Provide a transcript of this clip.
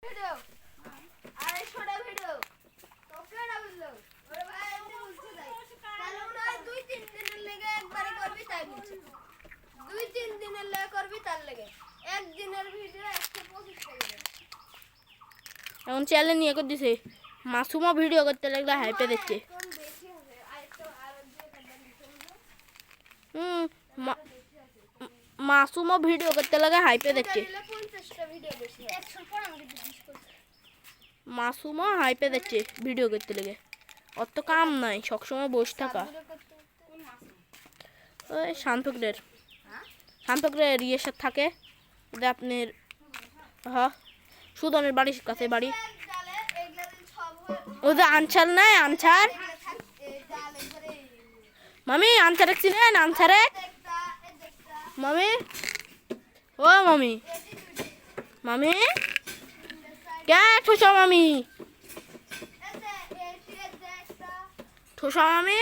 video আরে ছোট video তোকে না বুঝলো ওরে ভাই আমি বলছি তাই তাহলে না 2-3 দিনের লেগে একবারে করবি তাই বলছি 2-3 দিনের লেগে করবি তার লেগে একদিনের ভিডিও 125 টাকা এখন চ্যালেঞ্জ নিয়ে করে দিছে মাসুমা ভিডিও করতে লাগলে হাইপে দিচ্ছে মাসুমা ভিডিও করতে লাগে হাইপে দিচ্ছে মাসুমা হাইপে দিচ্ছে ভিডিও করতে লাগে অত কাম নাই সবসময় বসে থাকা ওই শান্তকরের ইয়ের সাথে থাকে আপনার হ্যাঁ সুদনের বাড়ির কাছে বাড়ি ওদের আনসার নাই আনসার মামি আনসার চিনেন আনসারে মামি ও মামি মামি কে ঠোসা মামি ঠোসা মামি